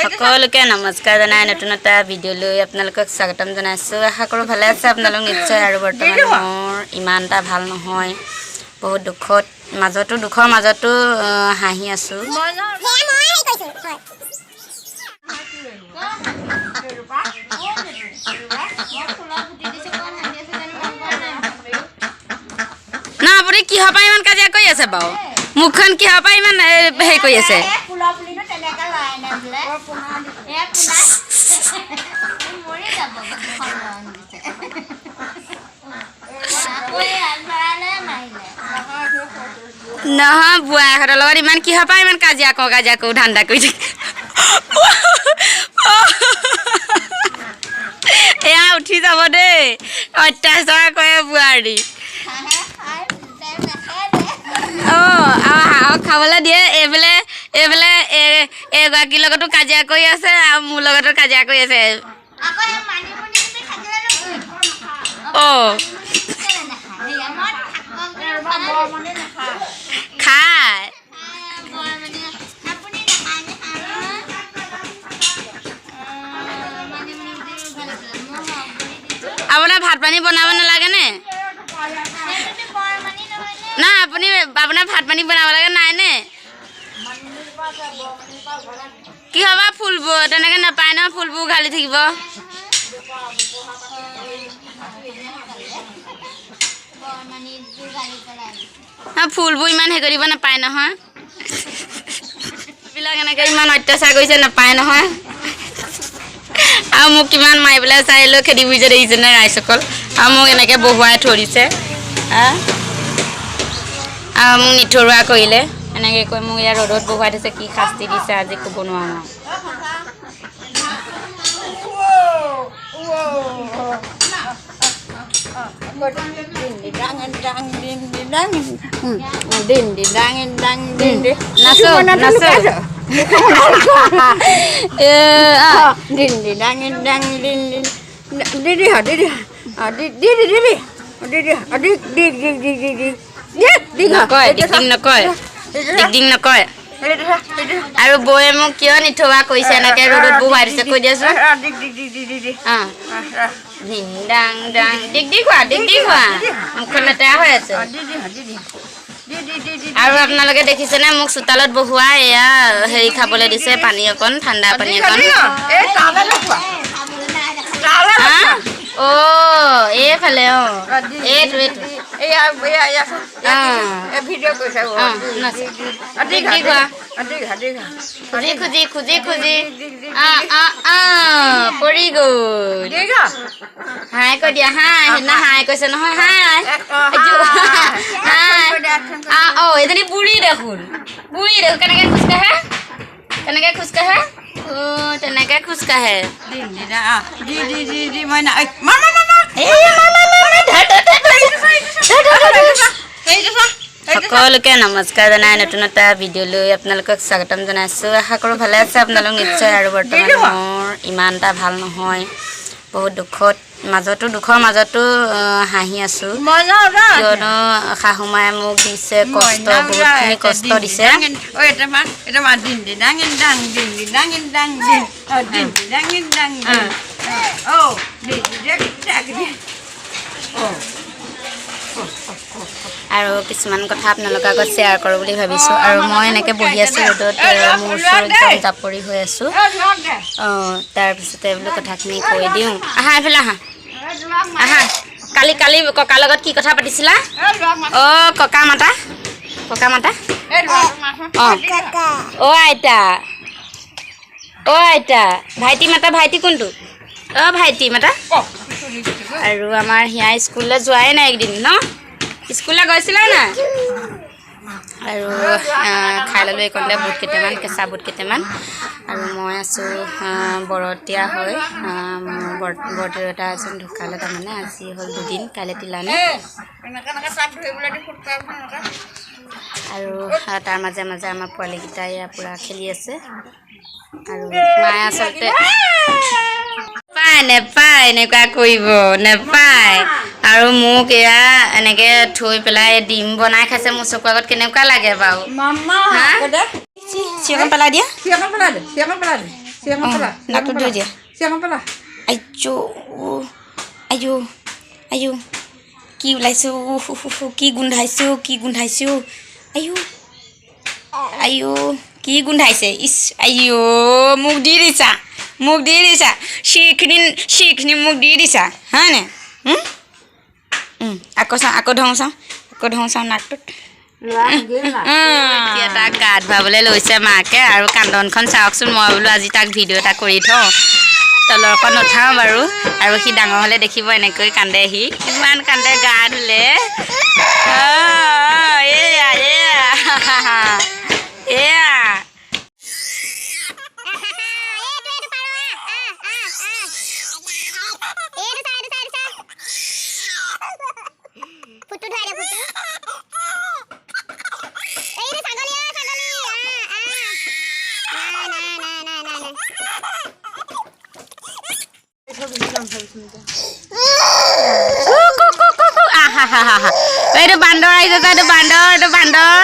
সকলোকে নমস্কাৰ জনাই নতুন এটা ভিডিঅ'লৈ আপোনালোকক স্বাগতম জনাইছোঁ। আশা কৰোঁ ভালে আছে আপোনালোক নিশ্চয়। আৰু বৰ্তমান মোৰ ইমান এটা ভাল নহয়, বহুত দুখৰ মাজতো হাঁহি আছোঁ। না আপুনি কিহৰ পৰা ইমান কাজিয়া কৰি আছে বাৰু? মুখখন কিহৰ পৰা ইমান হেৰি কৰি আছে? নহয় বুঢ়াহঁতৰ লগত ইমান কিহৰ পৰা ইমান কাজিয়া কৰোঁ ধান্দা কৰি থাকে। এয়া উঠি যাব দেই, অত্যাচাৰ কৰে বোৱাৰী। আৰু খাবলৈ দিয়ে। এইফালে এগৰাকীৰ লগতো কাজিয়া কৰি আছে আৰু মোৰ লগতো কাজিয়া কৰি আছে। খাই আপোনাৰ ভাত পানী বনাব নালাগেনে? না আপোনাৰ ভাত পানী বনাব লাগে নাইনে? কি হ'ব ফুলবোৰ তেনেকৈ নাপায় ন, ফুলবোৰ গালি থাকিব। ফুলবোৰ ইমান হেৰি কৰিব নাপায় নহয়, এইবিলাক এনেকৈ ইমান অত্যাচাৰ কৰিছে নাপায় নহয়। আৰু মোক কিমান মাৰি পেলাই চাই লৈ খেদি বুজিছে দেখিছেনে ৰাইজসকল। আৰু মোক এনেকৈ বহুৱাই থৈ দিছে আৰু মোক নিথৰুৱা কৰিলে। এনেকৈ কৈ মোক ইয়াৰ ৰ'দত বহুৱাই থৈছে। কি শাস্তি দিছে আজি ক'ব নোৱাৰোঁ আৰু। নকয় আৰু বৌয়ে মোক কিয় নিথৰুৱা কৰিছে এনেকৈ ৰ'দত বহুৱাই দিছে কৈ দিয়াচোন। খোৱা মুখখন লেতেৰা হৈ আছে। আৰু আপোনালোকে দেখিছেনে মোক চোতালত বহুৱাই এয়া হেৰি খাবলৈ দিছে, পানী অকণ, ঠাণ্ডা পানী অকণ। এইফালে এইটো খুজি পৰি গ'ল। হাই কৈ দিয়া, হাই সেইদিনা হাই কৈছে নহয়, হাই এজনী বুঢ়ী দেখোন কেনেকৈ খোজকাঢ়ে তেনেকৈ খোজকাঢ়ে। সকলোকে নমস্কাৰ জনাই নতুন এটা ভিডিঅ'লৈ আপোনালোকক স্বাগতম জনাইছোঁ। আশা কৰোঁ ভালে আছে আপোনালোক নিশ্চয়। আৰু বৰ্তমান মোৰ ইমান এটা ভাল নহয়, বহুত দুখৰ মাজতো হাঁহি আছোঁ। কিয়নো শাহুমাই মোক দিছে কষ্ট, বহুতখিনি কষ্ট দিছে। আৰু কিছুমান কথা আপোনালোকৰ আগত শ্বেয়াৰ কৰোঁ বুলি ভাবিছোঁ। আৰু মই এনেকৈ বহি আছোঁ ৰ'দত, মোৰ ওচৰত একদম জাপৰি হৈ আছোঁ। তাৰপিছতে বোলো কথাখিনি কৈ দিওঁ। আহা এইফালে আহা। কালি ককাৰ লগত কি কথা পাতিছিলা? ককা মাতা। আইতা ভাইটি মাতা। ভাইটি কোনটো? ভাইটি মাতা। আৰু আমাৰ হিয়া স্কুললৈ যোৱাই নাই একদিন ন? স্কুললৈ গৈছিলে নাই? আৰু খাই ল'লোঁ এইকণতে বুট কেইটামান, কেঁচা বুট কেইটামান। আৰু মই আছোঁ বৰতীয়া হৈ, বৰদেউতা এজন ঢুকালে, তাৰমানে আজি হ'ল 2 দিন, কাইলৈ তিলানী। আৰু তাৰ মাজে মাজে আমাৰ পোৱালীকেইটা এয়া পূৰা খেলি আছে। আৰু মায়ে আচলতে নেপায় এনেকুৱা কৰিব নেপায়। আৰু মোক এয়া এনেকৈ থৈ পেলাই ডিম বনাই খাইছে মোৰ চকুৰ আগত। কেনেকুৱা লাগে বাৰু? চিৰিকণ পেলাই দিয়া। নাকটো ধুই দিয়া আইজো আইও আইও কি ওলাইছে কি গোন্ধাইছে আইও আইও কি গোন্ধাইছে ইছ আইও মোক দি দিছা শিৰখিনি মোক দি দিছা হয়নে আকৌ ধওঁ চাওঁ নাকটোত এতিয়া তাক গা ধুৱাবলৈ লৈছে মাকে আৰু কান্দনখন চাওকচোন মই বোলো আজি তাক ভিডিঅ' এটা কৰি থওঁ তলৰখন উঠাওঁ বাৰু আৰু সি ডাঙৰ হ'লে দেখিব এনেকৈ কান্দে সি কিমান কান্দে গা ধুলে এয়া এইটো বান্দৰ আহিছে এইটো বান্দৰ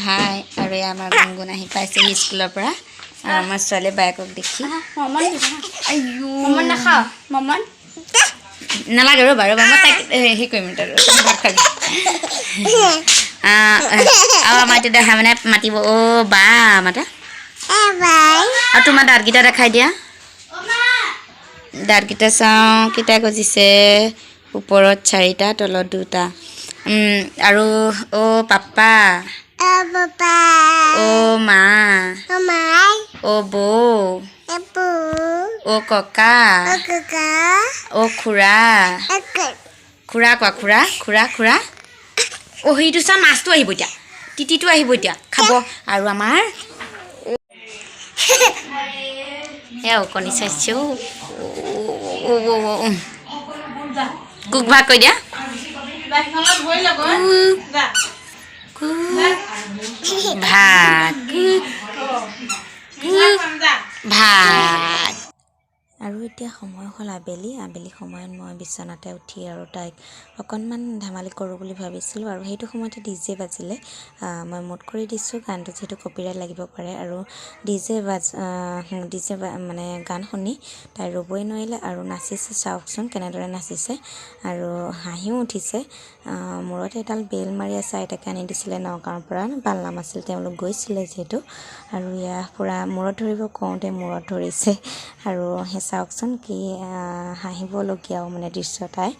হাই আৰু আমাৰ গুণগুণ আহি পাইছে স্কুলৰ পৰা আৰু আমাৰ ছোৱালীয়ে বায়েকক দেখি নালাগে ৰ'বা মই তাইক হেৰি কৰিম ভাত খাবি আৰু আমাৰ এতিয়া দেহা মানে মাতিব অ' বা মাতা আৰু তোমাৰ দাঁতকেইটা দেখাই দিয়া দাঁতকেইটা চাওঁ কেইটা গজিছে ওপৰত 4টা তলত 2টা আৰু অ' পাপা অ' মা অ' বৌ অ' ককা অ' খুৰা কোৱা খুৰা অ' সেইটো চা মাছটো আহিব এতিয়া তিতিটো আহিব এতিয়া খাব আৰু আমাৰ এয়া কণী চাইছোঁ কুক ভাগ কৈ দিয়া ভাত আৰু এতিয়া সময় হ'ল আবেলি সময়ত মই বিচনাতে উঠি আৰু তাইক অকণমান ধেমালি কৰোঁ বুলি ভাবিছিলোঁ আৰু সেইটো সময়তে ডিজে বাজিলে মই মুড কৰি দিছোঁ গানটো যিহেতু কপিৰাইট লাগিব পাৰে আৰু ডিজে মানে গান শুনি তাই ৰ'বই নোৱাৰিলে আৰু নাচিছে চাওকচোন কেনেদৰে নাচিছে আৰু হাঁহিও উঠিছে মূৰত এডাল বেল মাৰি আছে আইতাকে আনি দিছিলে নগাঁৱৰ পৰা পালনাম আছিল তেওঁলোক গৈছিলে যিহেতু আৰু ইয়াৰ পৰা মূৰত ধৰিব কওঁতে মূৰত ধৰিছে আৰু চাওকচোন কি হাঁহিবলগীয়াও মানে দৃশ্য তাই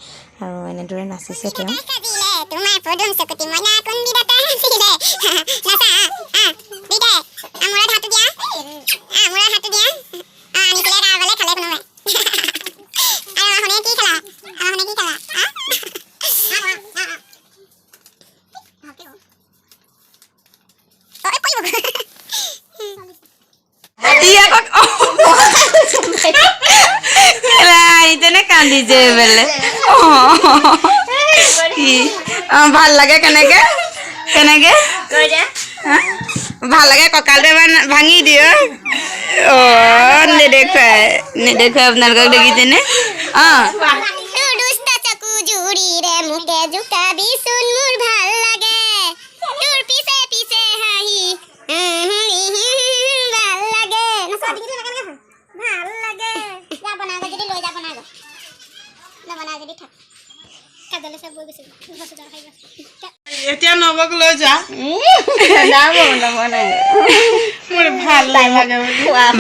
আৰু এনেদৰে নাচিছে তেওঁ কান্দিছে বোলে ভাল লাগে কেনেকে ভাল লাগে কঁকালটো এবাৰ ভাঙি দিয় নেদেখুৱাই আপোনালোকক দেখিছেনে এতিয়া নবক লৈ যা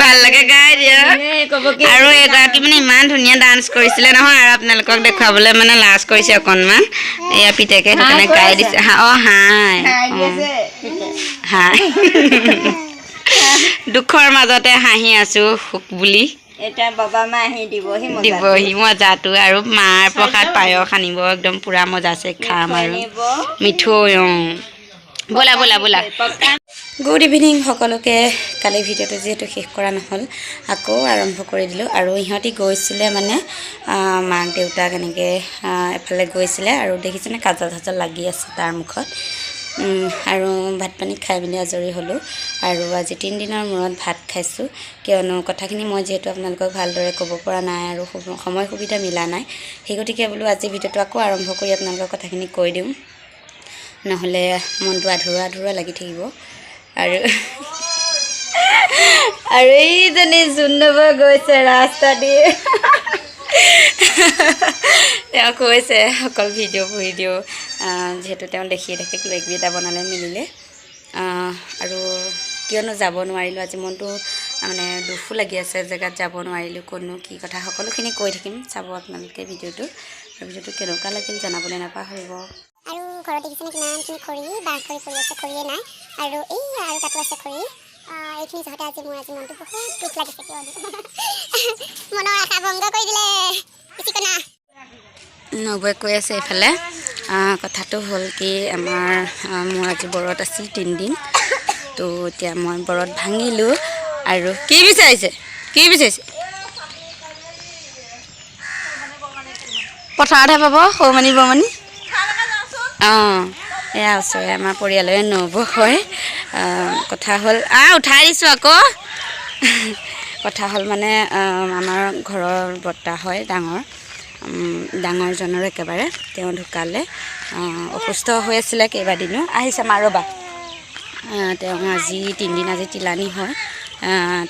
ভাল লাগে গাই দিয়া আৰু এগৰাকী মানে ইমান ধুনীয়া ডান্স কৰিছিলে নহয় আৰু আপোনালোকক দেখুৱাবলৈ মানে লাজ কৰিছে অকণমান এয়া পিতেকে সেইকাৰণে গাই দিছে হাই দুখৰ মাজতে হাঁহি আছো সুখ বুলি এটা বাবা মা আহি দিবহি মজাটো আৰু মাৰ প্ৰসাদ পায়স আনিব একদম পুৰা মজা আছে খাম আৰু মিঠৈ ব'লা ব'লা ব'লা গুড ইভিনিং সকলোকে কালি ভিডিঅ'টো যিহেতু শেষ কৰা নহ'ল আকৌ আৰম্ভ কৰি দিলোঁ আৰু ইহঁতি গৈছিলে মানে মাক দেউতাক এনেকৈ এফালে গৈছিলে আৰু দেখিছেনে কাজল চাজল লাগি আছে তাৰ মুখত আৰু ভাত পানী খাই মেলি আজৰি হ'লোঁ আৰু আজি 3 দিনৰ মূৰত ভাত খাইছোঁ কিয়নো কথাখিনি মই যিহেতু আপোনালোকক ভালদৰে ক'ব পৰা নাই আৰু সময় সুবিধা মিলা নাই সেই গতিকে বোলো আজি ভিডিঅ'টো আকৌ আৰম্ভ কৰি আপোনালোকৰ কথাখিনি কৈ দিওঁ নহ'লে মনটো আধৰুৱা আধৰুৱা লাগি থাকিব আৰু এইজনী জোনব গৈছে ৰাস্তা দি তেওঁ কৈছে অকল ভিডিঅ' যিহেতু তেওঁ দেখিয়ে থাকে কিবা কিবি এটা বনালে মিলিলে আৰু কিয়নো যাব নোৱাৰিলোঁ আজি মনটো মানে দুখো লাগি আছে জেগাত যাব নোৱাৰিলোঁ কোনো কি কথা সকলোখিনি কৈ থাকিম চাব আপোনালোকে ভিডিঅ'টো আৰু ভিডিঅ'টো কেনেকুৱা লাগিল জনাবলৈ নাপাহৰিব আৰু ঘৰত দেখিছেনে কিমানখিনি খৰি বাঁহ খৰি পৰি আছে খৰিয়ে নাই আৰু এই আৰু তাতো আছে খৰি এইখিনি যহতে আজি মনটো বহুত দুখ লাগিছে কিয় মনৰ আশা ভংগ কৰি দিলে পিছিকনা নবৌয়ে কৈ আছে এইফালে কথাটো হ'ল কি মোৰ আজি ব্ৰত আছিল 3 দিন তো এতিয়া মই ব্ৰত ভাঙিলোঁ আৰু কি বিচাৰিছে পথাৰতহে পাব সৌমানি বৰমানি এয়া ওচৰে আমাৰ পৰিয়ালৰে নবৌ হয় কথা হ'ল উঠাই দিছোঁ আকৌ কথা হ'ল মানে আমাৰ ঘৰৰ বৰ্তা হয় ডাঙৰজনৰ একেবাৰে তেওঁ ঢুকালে অসুস্থ হৈ আছিলে কেইবাদিনো আহিছে ৰ'বা তেওঁ আজি 3 দিন আজি তিলানী হয়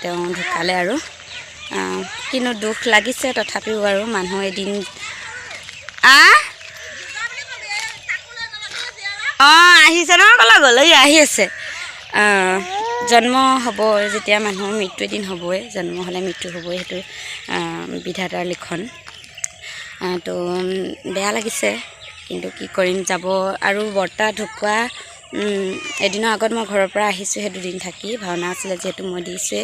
তেওঁ ঢুকালে আৰু কিন্তু দুখ লাগিছে তথাপিও আৰু মানুহ এদিন আহিছে ন ক'লা গ'ল আহি আছে জন্ম হ'ব যেতিয়া মানুহৰ মৃত্যু এদিন হ'বই জন্ম হ'লে মৃত্যু হ'বই সেইটো বিধাতাৰ লিখন তো বেয়া লাগিছে কিন্তু কি কৰিম যাব আৰু বৰ্তা ঢুকুৱা এদিনৰ আগত মই ঘৰৰ পৰা আহিছোঁ সেই 2 দিন থাকি ভাওনা আছিলে যিহেতু মই দিছোঁৱে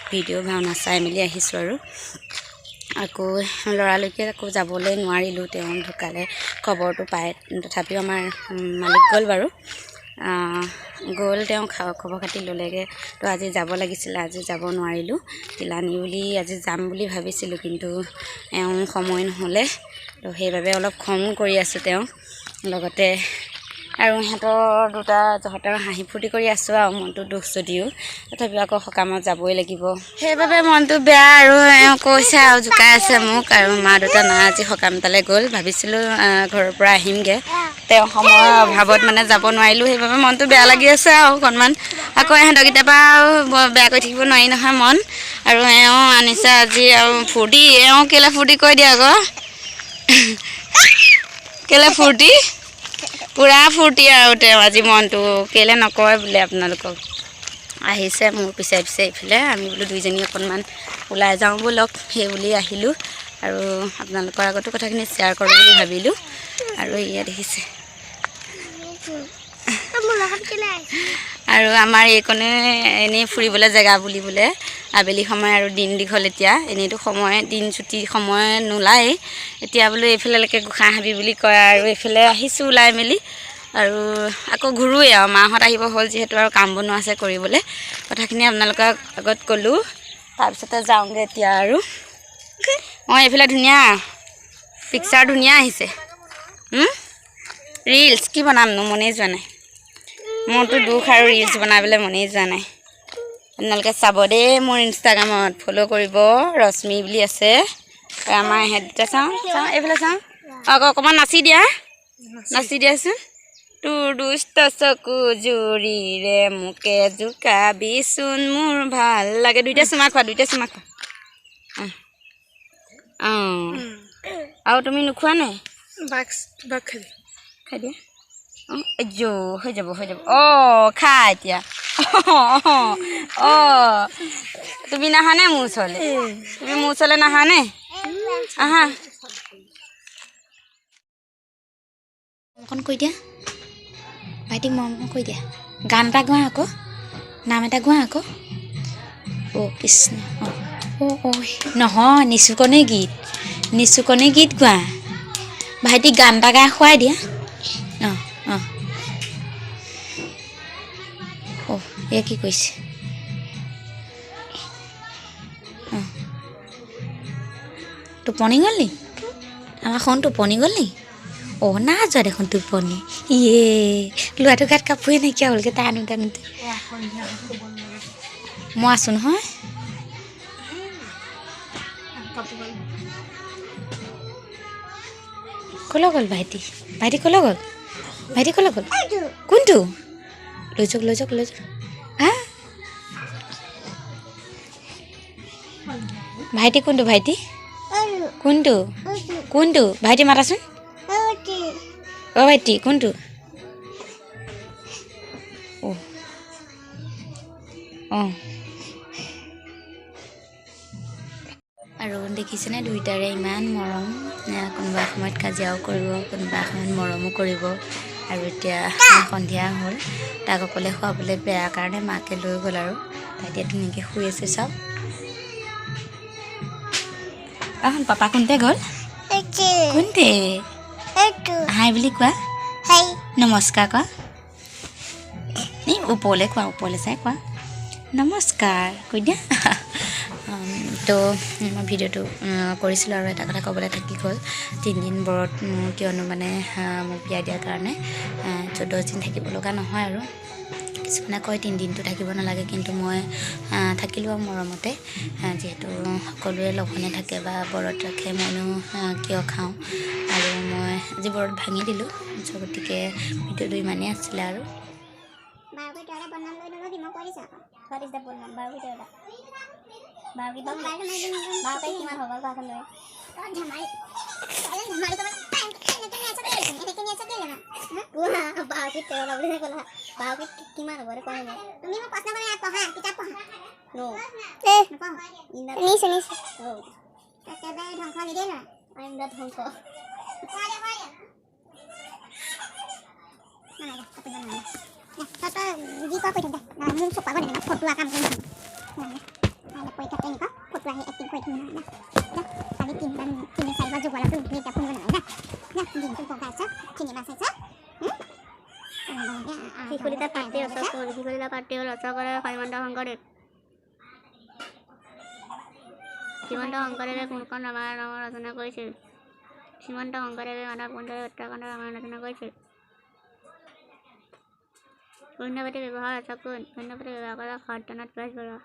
ভিডিঅ' ভাওনা চাই মেলি আহিছোঁ আৰু আকৌ ল'ৰালৈকে আকৌ যাবলৈ নোৱাৰিলোঁ তেওঁ ঢুকালে খবৰটো পায় তথাপিও আমাৰ মালিক গ'ল বাৰু গ'ল তেওঁ খবৰ খাতি ল'লেগৈ তো আজি যাব লাগিছিলে আজি যাব নোৱাৰিলোঁ তিলানী বুলি আজি যাম বুলি ভাবিছিলোঁ কিন্তু সময় নহ'লে তো সেইবাবে অলপ খং কৰি আছোঁ তেওঁ লগতে আৰু সিহঁতৰ দুটা জহতৰ হাঁহি ফূৰ্তি কৰি আছোঁ আৰু মনটো দুখ যদিও তথাপিও আকৌ সকামত যাবই লাগিব সেইবাবে মনটো বেয়া আৰু এওঁ কৈছে আৰু জোকাই আছে মোক আৰু মা দেউতা নাই আজি সকাম তালৈ গ'ল ভাবিছিলোঁ ঘৰৰ পৰা আহিমগৈ তেওঁ সময়ৰ অভাৱত মানে যাব নোৱাৰিলোঁ সেইবাবে মনটো বেয়া লাগি আছে আৰু অকণমান আকৌ ইহঁতক কেতিয়াবা আৰু বেয়া কৰি থাকিব নোৱাৰি নহয় মন আৰু এওঁ আনিছে আজি আৰু ফূৰ্তি এওঁ কেলৈ ফূৰ্তি কৰি দিয়ে আকৌ কেলৈ ফূৰ্তি পুৰা ফূৰ্তি আৰু তেওঁ আজি মনটো কেলৈ নকয় বোলে আপোনালোকক আহিছে মোৰ পিছে এইফালে আমি বোলো দুইজনী অকণমান ওলাই যাওঁ ব'লক সেই বুলি আহিলোঁ আৰু আপোনালোকৰ আগতো কথাখিনি শ্বেয়াৰ কৰোঁ বুলি ভাবিলোঁ আৰু ইয়া দেখিছে আৰু আমাৰ এইকণে এনেই ফুৰিবলৈ জেগা বুলিবলৈ আবেলি সময় আৰু দিন দীঘল এতিয়া এনেইতো সময় দিন ছুটি সময় নোলায় এতিয়া বোলো এইফালেলৈকে গোঁসাই হাবি বুলি কয় আৰু এইফালে আহিছোঁ ওলাই মেলি আৰু আকৌ ঘূৰোৱে আৰু মাহঁত আহিব হ'ল যিহেতু আৰু কাম বনোৱা আছে কৰিবলৈ কথাখিনি আপোনালোকক আগত ক'লোঁ তাৰপিছতে যাওঁগৈ এতিয়া আৰু এইফালে ধুনীয়া পিকচাৰ ধুনীয়া আহিছে ৰিলছ কি বনামনো মনেই যোৱা নাই মোৰতো দুখ আৰু ৰিলছ বনাবলৈ মনেই যোৱা নাই আপোনালোকে চাব দেই মোৰ ইনষ্টাগ্ৰামত ফ'ল' কৰিব ৰশ্মি বুলি আছে আমাৰ ইহঁত দুটা চাওঁ এইফালে চাওঁ আকৌ অকণমান নাচি দিয়াচোন তোৰ দুষ্ট চকু জুৰিৰে মোকে জোকাবিচোন মোৰ ভাল লাগে দুইটা চুমা খোৱা আৰু তুমি নোখোৱা নাই খাই দিয়া হৈ যাব খা এতিয়া তুমি নাহানে মোৰ ওচৰলৈ নাহানে আহা অকণ কৈ দিয়া ভাইটিক মৰম কৈ দিয়া গান এটা গোৱা আকৌ নাম এটা গোৱা আকৌ অ' কৃষ্ণ ঐ নহয় নিচুকণে গীত গোৱা ভাইটি গান এটা গাই খুৱাই দিয়া অঁ অঁ অ' এয়া কি কৈছে অঁ টোপনি গ'ল নি আমাৰ খন টোপনি গ'ল নি অঁ না যোৱা দেখোন টোপনি ইয়ে ল'ৰাটো গাত কাপোৰে নাইকিয়া হ'লগৈ তাই আনোতে মই আছোঁ নহয় ক'লৈ গ'ল ভাইটি ক'লৈ গ'ল কোনটো লৈ যাওক হা ভাইটি কোনটো ভাইটি মাতাচোন অ' ভাইটি কোনটো অঁ আৰু দেখিছেনে দুইটাৰে ইমান মৰম কোনোবা সময়ত কাজিয়াও কৰিব কোনোবা সময়ত মৰমো কৰিব আৰু এতিয়া সন্ধিয়া হ'ল তাক অকলে খুৱাবলৈ বেয়া কাৰণে মাকে লৈ গ'ল আৰু তাই এতিয়া ধুনীয়াকৈ শুই আছে চাওক পাপা কোনতে গ'ল কোনতে হাই বুলি কোৱা নমস্কাৰ কোৱা এই ওপৰলৈ চাই কোৱা নমস্কাৰ কৈ দিয়া তো মই ভিডিঅ'টো কৰিছিলোঁ আৰু এটা কথা ক'বলৈ থাকি গ'ল 3 দিন বৰত মোৰ কিয়নো মানে মোক বিয়া দিয়াৰ কাৰণে 14 দিন থাকিব লগা নহয় আৰু কিছুমানে কয় 3 দিনটো থাকিব নালাগে কিন্তু মই থাকিলোঁ আৰু মৰমতে যিহেতু সকলোৱে লঘোণে থাকে বা বৰত ৰাখে মইনো কিয় খাওঁ আৰু মই আজি বৰত ভাঙি দিলোঁ গতিকে ভিডিঅ'টো ইমানেই আছিলে আৰু শিশুলিতা পাৰ্টি ৰচনা শ্ৰীমন্ত শংকৰদেৱে কোনখন ৰামায়ণ ৰচনা কৰিছিল শ্ৰীমন্ত শংকৰদেৱে মাধৱ কুঞ্জৰ উত্তৰাখণ্ড ৰামায়ণ ৰচনা কৰিছিল ধন্যবাদ ব্যৱহাৰ কোন ধন্যবাদ ব্যৱহাৰ কৰা সাতজনত ক্লাছ কৰা